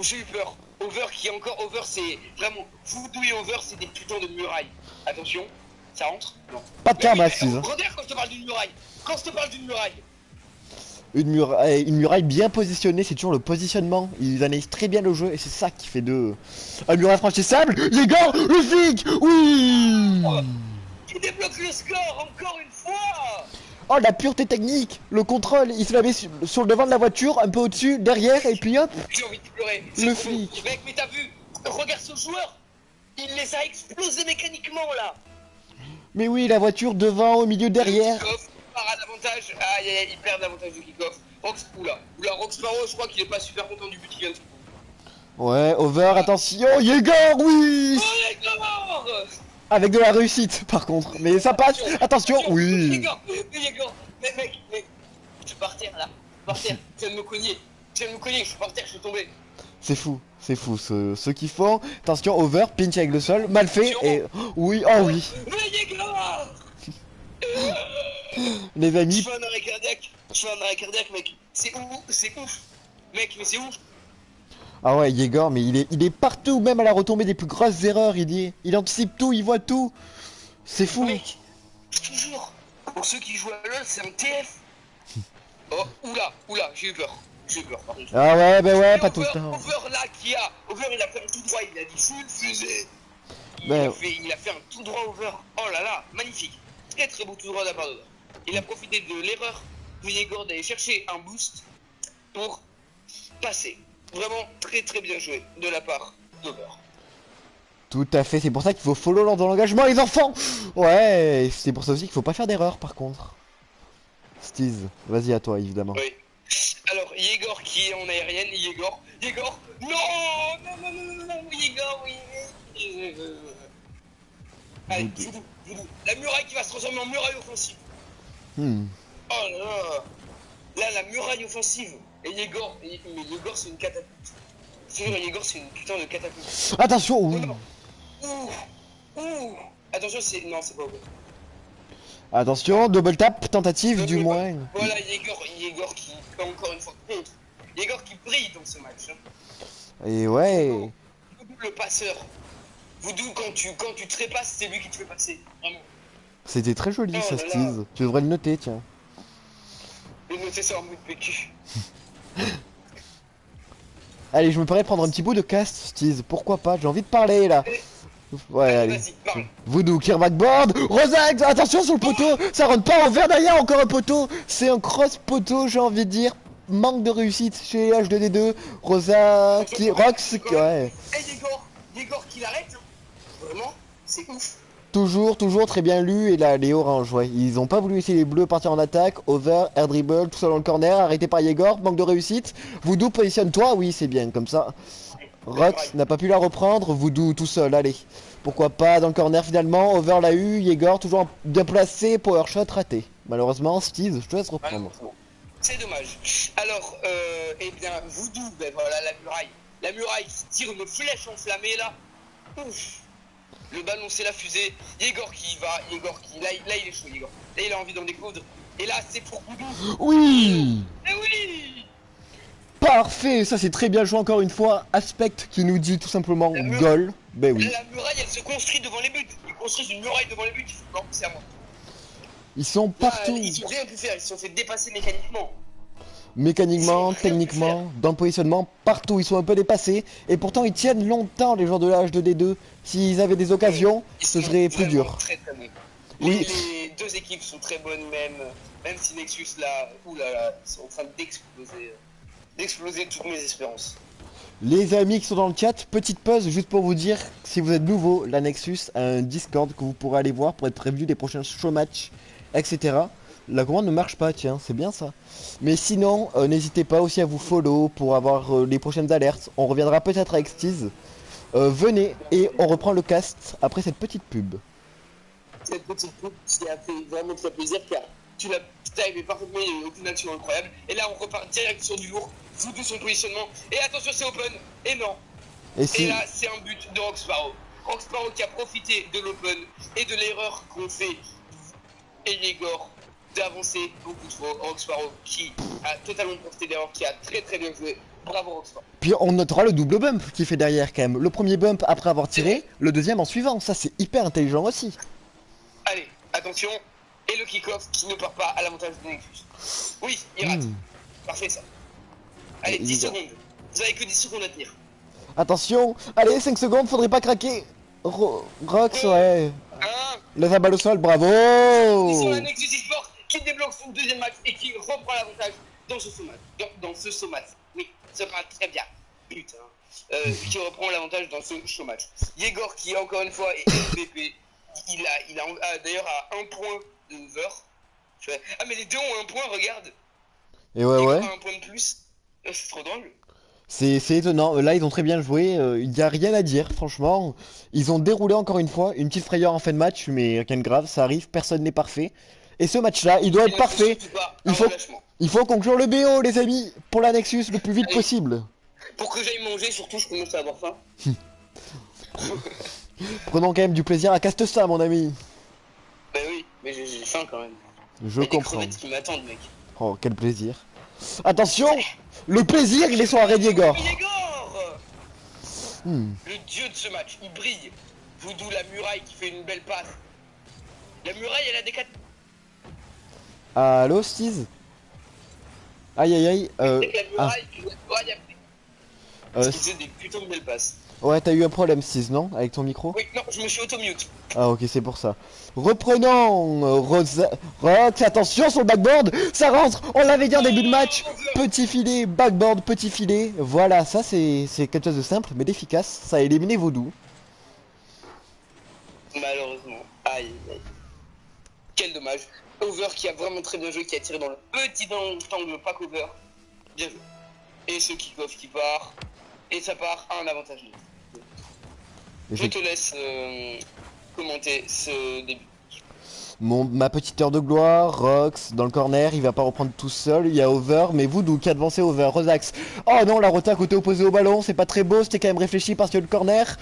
B: J'ai eu peur. Over qui est encore Over, c'est vraiment Voodoo et Over, c'est des putains de murailles. Attention, ça rentre. Non.
A: Pas de
B: Mais oui,
A: karma,
B: mais,
A: Steve.
B: regarde quand je te parle d'une muraille. Quand je te parle d'une muraille.
A: Une muraille bien positionnée, c'est toujours le positionnement. Ils analysent très bien le jeu et c'est ça qui fait de. Un muraille franchissable. Yegor, le flic. Oui.
B: Oh, qui débloque le score encore une fois.
A: Oh, la pureté technique. Le contrôle, il se la met sur le devant de la voiture, un peu au-dessus, derrière, et puis hop.
B: J'ai envie de pleurer.
A: Le
B: trop
A: flic.
B: beau. Mec, mais t'as vu? Regarde ce joueur. Il les a explosés mécaniquement là.
A: Mais oui, la voiture devant, au milieu, derrière.
B: Kick-off, part à l'avantage. Aïe aïe aïe, il perd l'avantage du kick-off. Oula, Rox Sparrow, je crois qu'il est pas super content du but qu'il vient de se prendre.
A: Ouais, over, attention, Yegor, oui.
B: Oh les gars.
A: Avec de la réussite, par contre. Mais ça passe. Attention, oui.
B: Yegor, mec, je suis par terre là. Par terre, je viens de me cogner. Je suis par terre, je suis tombé.
A: C'est fou, ce qu'ils font. Attention, over, pinch avec le sol, mal fait,
B: Attention.
A: et... Oui, oh oui.
B: Mais Yegor.
A: Les
B: Je
A: amis,
B: fais un arrêt cardiaque, mec. C'est ouf. Mec, mais c'est ouf.
A: ah ouais, Yegor, mais il est partout, même à la retombée des plus grosses erreurs, il anticipe tout, il voit tout. C'est fou.
B: Mec, toujours. Pour ceux qui jouent à LoL, c'est un TF. Oh, oula, j'ai eu peur par contre.
A: Ah ouais, bah ouais,
B: Et
A: pas tout le temps.
B: Over là, Over, il a fait un tout droit, il a dit full fusée.
A: Ben-
B: Il a fait un tout droit Over. Oh là là, magnifique. Très très beau tout droit de la part d'Over. Il a profité de l'erreur de Yegor d'aller chercher un boost pour passer. Vraiment très très bien joué de la part d'Over.
A: Tout à fait, c'est pour ça qu'il faut follow dans l'engagement, les enfants. Ouais, c'est pour ça aussi qu'il faut pas faire d'erreur, par contre. Steez, vas-y à toi, évidemment.
B: Oui. Alors, Yegor qui est en aérienne, Yegor, non, Yegor, oui. Allez, Voodoo. La muraille qui va se transformer en muraille offensive.
A: Hmm.
B: Oh là là. Là, la muraille offensive. Et Yegor, mais Yegor c'est une catapulte. C'est vrai, Yegor c'est une putain de catapulte.
A: Attention, ouh.
B: Non. Ouh. Attention, non, c'est pas vrai.
A: Attention, double tap, tentative du moins.
B: Voilà, Yegor qui, encore une fois, contre. Yegor qui brille dans ce match.
A: Et ouais.
B: Voodoo le passeur. Voodoo, quand tu trépasses, c'est lui qui te fait passer. Vraiment.
A: C'était très joli
B: Oh
A: ça,
B: là là.
A: Steez. Tu devrais le noter, tiens.
B: Et noter ça en bout de PQ.
A: Allez, je me permets de prendre un petit bout de cast, Steez. Pourquoi pas? J'ai envie de parler là. Ouais, allez.
B: Vas-y, parle.
A: Voodoo qui backboard. Rosax, attention sur le poteau. Ça rentre pas en vert derrière, encore un poteau. C'est un cross poteau, j'ai envie de dire. Manque de réussite chez H2D2. Rosa qui. Rox, ouais.
B: Et Yegor qui l'arrête. Hein. Vraiment, c'est ouf.
A: Toujours très bien lu. Et là, les oranges, ouais. Ils ont pas voulu laisser les bleus partir en attaque. Over, air dribble, tout seul dans le corner. Arrêté par Yegor, manque de réussite. Voodoo, positionne-toi. Oui, c'est bien, comme ça. Rox n'a pas pu la reprendre. Voodoo tout seul, allez. Pourquoi pas dans le corner finalement. Over l'a eu. Yegor toujours bien placé. Power shot raté. Malheureusement, Steez, je te laisse reprendre.
B: C'est dommage. Alors, eh bien, Voodoo, ben voilà la muraille. La muraille qui tire une flèche enflammée là. Ouf. Le ballon c'est la fusée. Yegor qui va. Là il est chaud, Yegor. Là il a envie d'en découdre. Et là c'est pour Voodoo.
A: Oui.
B: Eh oui.
A: Parfait, ça c'est très bien joué encore une fois. Aspect qui nous dit tout simplement goal. Ben oui.
B: La muraille elle se construit devant les buts. Ils construisent une muraille devant les buts. Non, c'est à moi.
A: Ils sont
B: Là,
A: partout.
B: ils ont rien pu faire. Ils se sont fait dépasser mécaniquement.
A: Mécaniquement,
B: Ils sont rien
A: techniquement, dans le positionnement, partout. Ils sont un peu dépassés. Et pourtant ils tiennent longtemps les joueurs de la H2D2. S'ils avaient des occasions,
B: Ils
A: ce
B: sont
A: serait plus
B: vraiment
A: dur.
B: Très, très bons.
A: Oui.
B: Les deux équipes sont très bonnes même si Nexus là, oulala, ils sont en train d'exploser toutes mes espérances.
A: Les amis qui sont dans le chat, petite pause juste pour vous dire, si vous êtes nouveau, la Nexus a un Discord que vous pourrez aller voir pour être prévenu des prochains show matchs, etc. La commande ne marche pas, tiens, c'est bien ça. Mais sinon, n'hésitez pas aussi à vous follow pour avoir les prochaines alertes. On reviendra peut-être avec Steez. Venez et on reprend le cast après cette petite pub.
B: cette petite coupe qui a fait vraiment très plaisir car tu l'as timé parfaitement, il n'y a eu aucune action incroyable. Et là, on repart direct sur du lourd, vous de son positionnement. Et attention, c'est open. Et non.
A: Et
B: Et
A: si...
B: là, c'est un but de Rock Sparrow. Rock Sparrow qui a profité de l'open et de l'erreur qu'ont fait et Yegor d'avancer beaucoup trop. Rock Sparrow qui a totalement profité d'erreur, qui a très très bien joué. Bravo Rock Sparrow.
A: Puis on notera le double bump qui fait derrière quand même. Le premier bump après avoir tiré, le deuxième en suivant. Ça c'est hyper intelligent aussi.
B: Allez, attention. Et le kick-off qui ne part pas à l'avantage de Nexus. Oui, il rate. Parfait ça. Allez, 10 secondes. Vous avez que 10 secondes à tenir.
A: Attention, allez 5 secondes, faudrait pas craquer. Rox, ouais.
B: 1.
A: Lève la balle au sol, bravo.
B: Ils sont la Nexus eSport qui débloque son deuxième match et qui reprend l'avantage dans ce sommat. Dans ce sommat. Oui, ça va très bien. Putain. Qui reprend l'avantage dans ce show match. Yegor qui encore une fois est MVP. Il a d'ailleurs à 1 point de over. Ah mais les deux ont 1 point, regarde.
A: Et ouais,
B: Yegor
A: ouais.
B: a 1 point de plus. C'est trop drôle.
A: C'est étonnant. Là, ils ont très bien joué. Il n'y a rien à dire, franchement. Ils ont déroulé encore une fois une petite frayeur en fin de match, mais rien de grave, ça arrive. Personne n'est parfait. Et ce match-là, il doit être parfait. Il faut conclure le BO, les amis, pour la Nexus le plus vite possible.
B: Pour que j'aille manger, surtout, je commence à avoir faim.
A: Prenons quand même du plaisir à caster ça, mon ami.
B: Bah oui, mais j'ai faim quand même.
A: Je
B: Il y a des
A: comprends.
B: crevettes qui m'attendent, mec.
A: Oh, quel plaisir. Attention, le plaisir, il est sur arrêt Yegor.
B: Yegor Le dieu de ce match, il brille. Voodoo, la muraille qui fait une belle passe. La muraille, elle a des 4.
A: Allo, Stiz. Aïe aïe aïe.
B: La muraille, la muraille a fait. Parce qu'il faisait des putains de belles passes.
A: Ouais, t'as eu un problème, Stiz, non? Avec ton micro?
B: Oui, non, je me suis auto-mute.
A: Ah, ok, c'est pour ça. Reprenons. Rox, attention sur le backboard. Ça rentre. On l'avait dit en début de match. Petit filet, backboard, petit filet. Voilà, ça c'est quelque chose de simple mais d'efficace. Ça a éliminé Voodoo.
B: Malheureusement. Aïe, aïe. Quel dommage. Over qui a vraiment très bien joué, qui a tiré dans le petit angle, pas cover. Bien joué. Et ce kick-off qui part. Et ça part à un avantage net. Je te laisse commenter ce début.
A: Ma petite heure de gloire, Rox dans le corner, il va pas reprendre tout seul, il y a Over, mais Voodoo qui a devancé Over, Rosax. Oh non, la rota côté opposé au ballon, c'est pas très beau, c'était quand même réfléchi parce que le corner.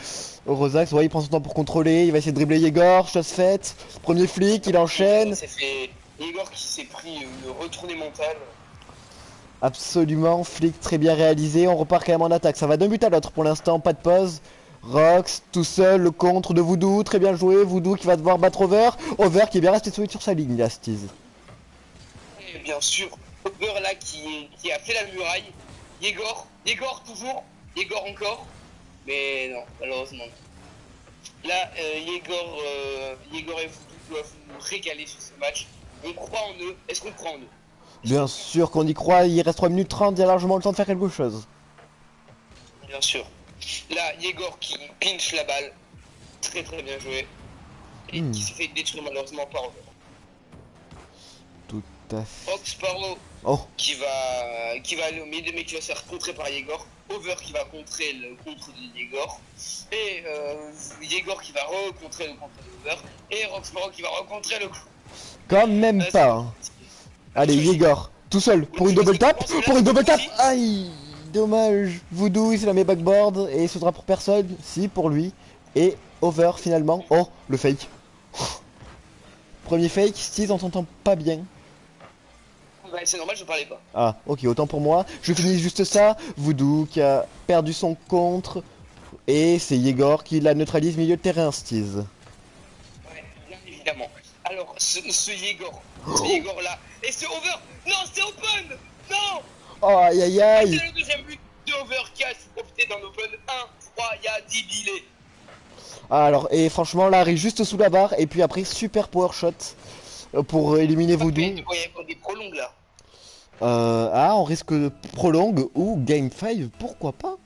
A: Rosax, ouais, il prend son temps pour contrôler, il va essayer de dribbler Yegor, chose faite. Premier flic, il enchaîne.
B: Yegor qui s'est pris une retournée mentale.
A: Absolument, flic très bien réalisé, on repart quand même en attaque, ça va d'un but à l'autre pour l'instant, pas de pause. Rox tout seul, le contre de Voodoo, très bien joué, Voodoo qui va devoir battre Over, Over qui est bien resté solide sur sa ligne là, Stiz.
B: Et bien sûr, Over là qui a fait la muraille, Yegor toujours, Yegor encore, mais non, malheureusement. Là, Yegor et Voodoo doivent nous régaler sur ce match. On croit en eux, est-ce qu'on croit en eux?
A: Bien sûr qu'on y croit, il reste 3 minutes 30, il y a largement le temps de faire quelque chose.
B: Bien sûr. Là, Yegor qui pinch la balle. Très très bien joué. Et qui se fait détruire malheureusement par Over.
A: Tout à fait.
B: Rock Sparrow qui va aller au mid mais qui va se faire contrer par Yegor. Over qui va contrer le contre de Yegor. Et Yegor qui va recontrer le contre de Over. Et Rock Sparrow qui va recontrer le coup.
A: Quand même pas. Hein. Allez, Yegor, tout seul, pour une double tap. Pour une double tap. Aïe. Dommage, Voodoo il se la met backboard et il sautera pour personne, si pour lui. Et Over finalement, oh le fake. Premier fake, Stiz on t'entend pas bien.
B: Bah c'est normal je parlais pas.
A: Ah ok autant pour moi, je finis juste ça, Voodoo qui a perdu son contre. Et c'est Yegor qui la neutralise milieu de terrain Stiz.
B: Ouais, bien évidemment. Alors ce Yegor là, et c'est Over. Non c'est open. Non.
A: Oh aïe aïe aïe.
B: C'est le deuxième but de Over qui a profité d'un open 1-3, il y a 10 billets.
A: Alors, et franchement, là, arrive juste sous la barre, et puis après, super power shot pour éliminer Voodoo.
B: Il y a des prolongues là.
A: On risque de prolongue ou game 5, pourquoi pas?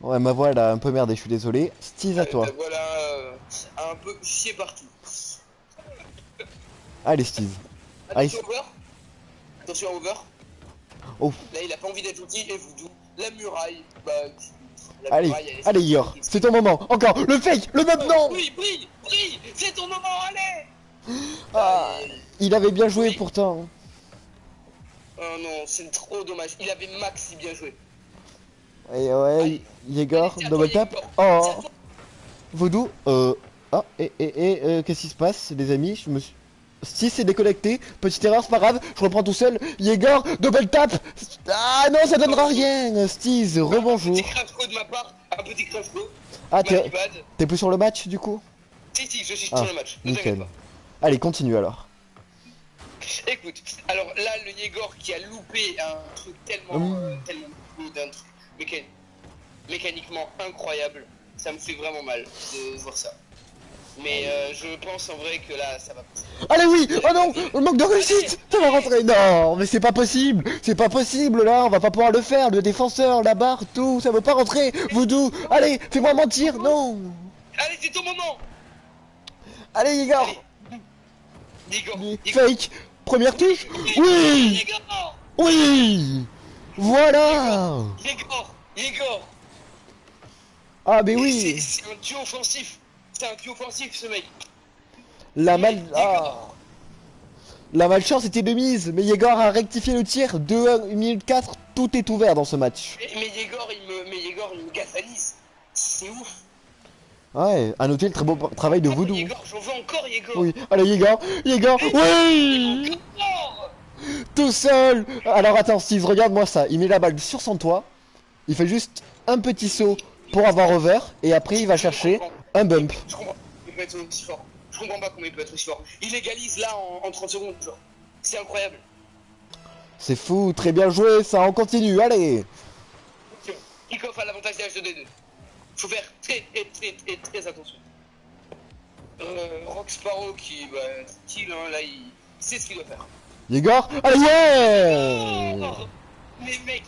A: Ouais, ma voix, elle a un peu merdé, je suis désolé. Stiz à toi.
B: Voilà, un peu chier partout.
A: Allez, Stiz.
B: Attention Over. Attention à Over.
A: Oh.
B: Là, il a pas envie d'être gentil et Voodoo. La muraille,
A: allez, Yegor, c'est ton moment. Encore, le fake, le maintenant.
B: Oui, brille. Oui, c'est ton moment, allez.
A: Ah, il avait bien joué pourtant.
B: Oh non, c'est trop dommage. Il avait maxi bien joué.
A: Et ouais,
B: Allez, allez,
A: Yegor,
B: c'est à toi,
A: double tap.
B: Yegor. C'est à
A: Oh,
B: toi.
A: Voodoo, ah, qu'est-ce qui se passe, les amis? Je me suis... Si c'est déconnecté, petite erreur, c'est pas grave, je reprends tout seul. Yegor, double tap. Ah non, ça donnera rien. Steez,
B: Un petit
A: rebonjour.
B: crash de ma part, un petit crash.
A: Ah,
B: My bad.
A: t'es plus sur le match du coup?
B: Si, je suis sur
A: Ah,
B: le match, ne t'inquiète
A: nickel.
B: pas.
A: Allez, continue alors.
B: Écoute, alors là, le Yegor qui a loupé un truc tellement,
A: Hum.
B: tellement cool, d'un truc mécaniquement incroyable, ça me fait vraiment mal de voir ça. Mais je pense en vrai que là, ça va passer.
A: Allez, oui. Oh non, le manque de réussite. Ça va rentrer. Non, mais c'est pas possible. C'est pas possible là, on va pas pouvoir le faire. Le défenseur, la barre, tout, ça veut pas rentrer. Voodoo, allez, fais-moi mentir. Non.
B: Allez, c'est ton moment.
A: Allez,
B: Allez,
A: Yegor.
B: Yegor, Yegor,
A: Fake. Première touche.
B: oui,
A: Oui.
B: Yegor,
A: Oui. Voilà.
B: Yegor.
A: Ah, mais
B: Et
A: oui.
B: c'est un duo offensif. C'est un duo offensif, ce mec.
A: La mal... Ah.
B: Yegor.
A: La malchance était de mise, mais Yegor a rectifié le tir. 2-1, 1 minute 4, tout est ouvert dans ce match.
B: Mais Yegor, il me galvanise. C'est ouf.
A: Ouais, à noter le très beau travail de
B: Encore
A: Voodoo.
B: Yegor, j'en veux encore Yegor.
A: Oui, allez Yegor, Yegor, oui.
B: Encore.
A: Tout seul. Alors attends, Steve, regarde-moi ça. Il met la balle sur son toit. Il fait juste un petit saut pour avoir over. Et après, il va chercher un bump.
B: Je comprends. Il peut être aussi fort. Je comprends pas comment il peut être aussi fort. Il égalise là en 30 secondes, genre. C'est incroyable.
A: C'est fou, très bien joué, ça, on continue, allez.
B: Kickoff a l'avantage des H2D2. Faut faire très attention. Rock Sparrow qui, bah, tranquille, hein, là, il sait ce qu'il doit faire.
A: Yegor, allez, ouais.
B: Oh mais mec,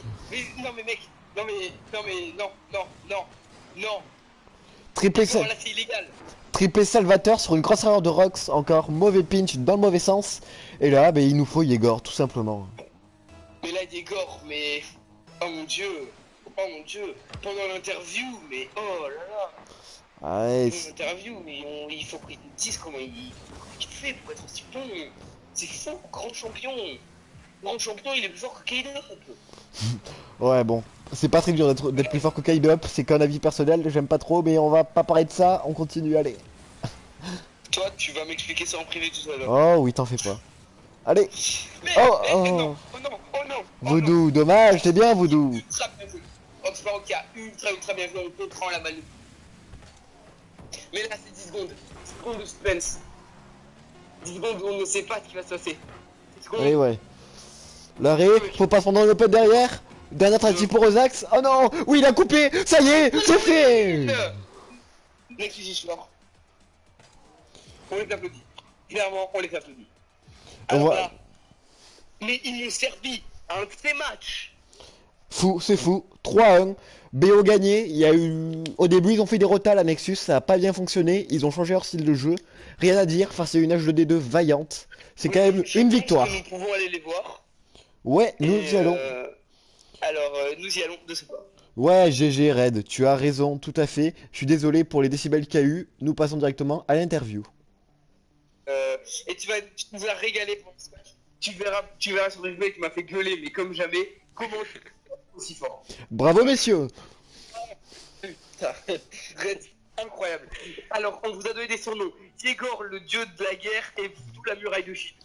B: non mais mec, non mais, non.
A: Triplé,
B: Yegor, là c'est illégal.
A: triplé Salvateur sur une grosse erreur de Rox, encore mauvais pinch dans le mauvais sens. Et là, bah, il nous faut Yegor, tout simplement.
B: Mais là, Yegor, mais... Oh mon dieu. Pendant l'interview, mais oh là là.
A: Ouais,
B: Pendant l'interview, mais il faut qu'il nous dise comment il fait pour être aussi bon. C'est fou, grand champion. Grand champion, il est plus fort que Kaido.
A: ouais, bon. C'est pas très dur d'être plus fort que Kide Up, c'est qu'un avis personnel, j'aime pas trop, mais on va pas parler de ça, on continue, allez.
B: Toi, tu vas m'expliquer ça en privé tout à l'heure.
A: Oh oui, t'en fais pas. Allez.
B: Mais,
A: Oh,
B: non,
A: oh.
B: oh non, oh non.
A: Voodoo, dommage, t'es bien Voodoo.
B: Ultra bien joué. Rock Sparrow qui a ultra bien joué, on prend la balle. Mais là, c'est 10 secondes. 10 secondes de suspense. 10 secondes où on ne sait pas ce qui va se passer. 10 secondes.
A: Allez, ouais. L'arrêt, faut pas se prendre dans le pot derrière. Dernière tentative pour Ozax. Oh non, oui, il a coupé. Ça y est, c'est fait.
B: Mec, il est fort. On les applaudit. Clairement, on les applaudit.
A: On
B: Alors
A: voit-
B: là, mais ils nous servi un de ces matchs.
A: Fou, c'est fou. 3-1. BO gagné. Il y a eu. Au début, ils ont fait des rotas à Nexus, ça a pas bien fonctionné. Ils ont changé leur style de jeu. Rien à dire face à une H2D2 vaillante. C'est quand même
B: Je
A: une
B: pense
A: victoire.
B: que nous pouvons aller les voir.
A: Ouais, nous
B: Et,
A: y allons.
B: Alors, nous y allons de ce pas.
A: Ouais, GG Red, tu as raison, tout à fait. Je suis désolé pour les décibels qu'il y a eu. Nous passons directement à l'interview.
B: Et tu nous as régalé pour ce match. Tu verras sur le replay, tu m'as fait gueuler, mais comme jamais. Comment tu es aussi fort?
A: Bravo messieurs.
B: Putain, Red, incroyable. Alors, on vous a donné des surnoms. Yegor, le dieu de la guerre, et Voodoo, la muraille de Chine.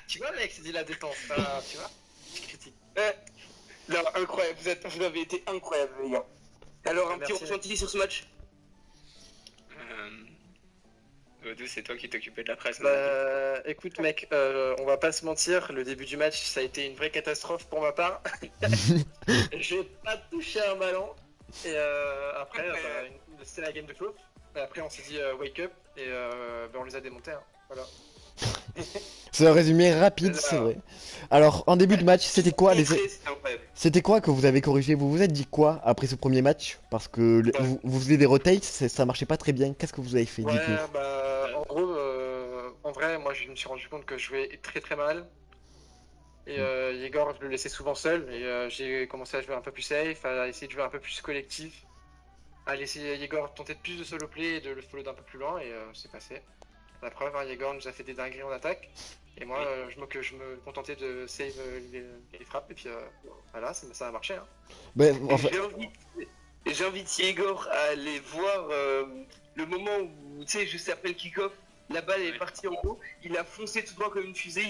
C: Tu vois, mec, c'est dit la défense. Tu vois, je critique.
B: Non, incroyable. Vous avez été incroyable, les gars. Alors, un petit
C: Merci.
B: ressenti sur ce match?
C: Vodou, c'est toi qui t'occupais de la presse.
D: Écoute mec, on va pas se mentir, le début du match ça a été une vraie catastrophe pour ma part. J'ai pas touché un ballon et après c'était la game de flop. Et après on s'est dit wake up et on les a démontés. Hein. Voilà.
A: C'est un résumé rapide, c'est vrai. Alors, en début de match, c'était quoi
B: C'était incroyable.
A: C'était quoi que vous avez corrigé? Vous vous êtes dit quoi après ce premier match? Parce que vous faisiez des rotates, ça marchait pas très bien. Qu'est-ce que vous avez fait?
D: Ouais
A: Dites-nous.
D: bah en gros en vrai moi je me suis rendu compte que je jouais très mal. Et Yegor je le laissais souvent seul et j'ai commencé à jouer un peu plus safe, à essayer de jouer un peu plus collectif. a laissé Yegor tenter de plus de solo play et de le follow d'un peu plus loin, et c'est passé. La preuve, hein, Yegor nous a fait des dingueries en attaque, et moi, je me contentais de save les frappes, et puis voilà, ça a marché. Hein.
A: Ben,
B: Et
A: en fait,
B: j'invite Yegor à aller voir le moment où, tu sais, juste après le kick-off, la balle est partie en haut, il a foncé tout droit comme une fusée,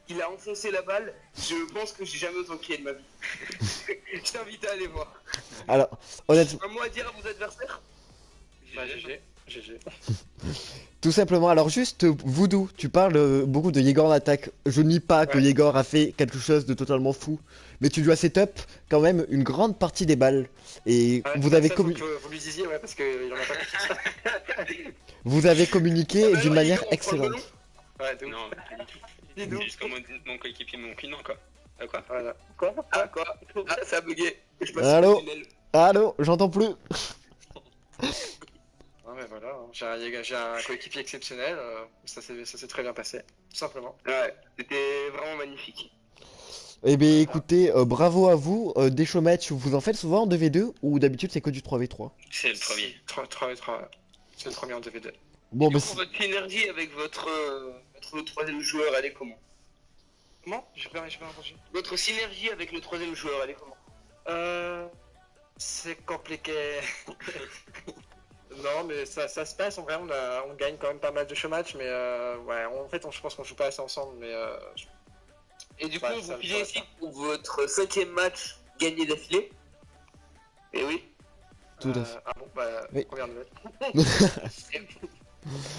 B: il a enfoncé la balle, je pense que j'ai jamais autant crié de ma vie. Je t'invite à aller voir.
A: alors, honnêtement,
B: Un mot à dire à vos adversaires?
D: Bah, GG, GG.
A: tout simplement, alors juste, Voodoo, tu parles beaucoup de Yegor en attaque. Je nie pas que
D: Ouais.
A: Yegor a fait quelque chose de totalement fou, mais tu dois setup quand même une grande partie des balles. Et
D: Ouais,
A: vous avez,
D: ça, faut que vous lui disiez, ouais, parce qu'il en a pas compris.
A: vous avez communiqué
B: Ah bah
A: d'une
B: non,
A: manière
B: Yegor, on prend le ballon.
A: excellente.
D: Ouais, de ouf.
E: Non, pas du tout.
D: Dis-nous.
E: C'est juste que mon coéquipier me montre une non, quoi. Quoi?
D: Voilà. Quoi?
B: Ah quoi? Ah, ça a bugué. Je passe
A: Allô?
B: le tunnel.
A: Allô, j'entends plus.
D: Non mais voilà, hein. J'ai un coéquipier exceptionnel, ça s'est très bien passé, tout simplement.
B: Ouais, c'était vraiment magnifique.
A: Eh bien écoutez, bravo à vous. Des show match, vous en faites souvent en 2v2 ou d'habitude c'est que du 3v3?
E: C'est le premier.
D: 3 c'est le premier en DVD.
A: Bon,
B: Du
A: bah,
B: coup, votre synergie avec votre troisième joueur, elle est comment?
D: Comment? J'ai pas entendu.
B: Votre synergie avec le troisième joueur, elle est comment?
D: C'est compliqué. Non mais ça se passe, en vrai on gagne quand même pas mal de show match, mais ouais, en fait je pense qu'on joue pas assez ensemble, mais
B: Et du coup,
D: Ouais,
B: vous
D: ça-
B: pilez
D: ça-
B: ici pour votre cinquième match gagné d'affilée. Et oui.
A: Tout à fait.
D: Ah bon, bah,
A: Oui.
D: première nouvelle.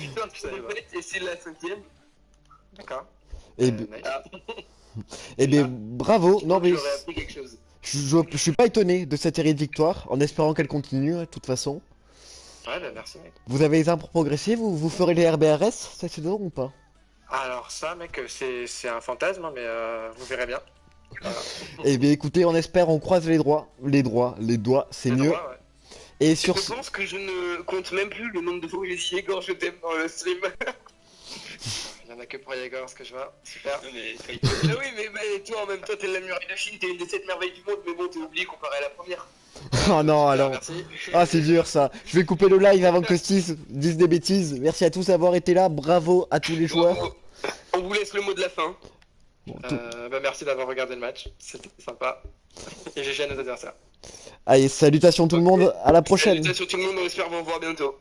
B: Putain, tu
D: savais pas.
B: et c'est la cinquième.
D: D'accord.
A: eh
D: Nice.
B: Ah,
A: bien bravo. Non mais
B: j'aurais appris quelque chose.
A: je suis pas étonné de cette série de victoires, en espérant qu'elle continue, de toute façon.
D: Ouais, bah merci mec.
A: Vous avez les armes pour progresser, vous ferez les RBRS cette saison ou pas?
D: Alors ça mec, c'est un fantasme, hein, mais vous verrez bien. Voilà.
A: Eh bien écoutez, on espère, on croise les doigts, les doigts, c'est
D: Les
A: mieux.
D: droits, ouais.
A: Et
B: Je
A: sur ce,
B: pense que je ne compte même plus le nombre de fois où j'ai dit Yegor, je t'aime dans le stream.
D: Il y en a que pour Yegor, ce que je vois. Super.
E: Non, mais toi,
B: Ah oui, mais toi en même temps, t'es la muraille de Chine, t'es une des 7 merveilles du monde, mais bon, t'es oublié comparé à la première.
A: oh non, alors,
D: Merci.
A: ah c'est dur ça. Je vais couper le live avant que Steve dise des bêtises. Merci à tous d'avoir été là, bravo à tous les joueurs.
B: Bravo. On vous laisse le mot de la fin.
A: Bon, tout-
D: Bah, merci d'avoir regardé le match, c'était sympa. Et GG à nos adversaires.
A: Allez, salutations tout le monde, à la prochaine.
B: Salutations tout le monde, on espère vous revoir bientôt.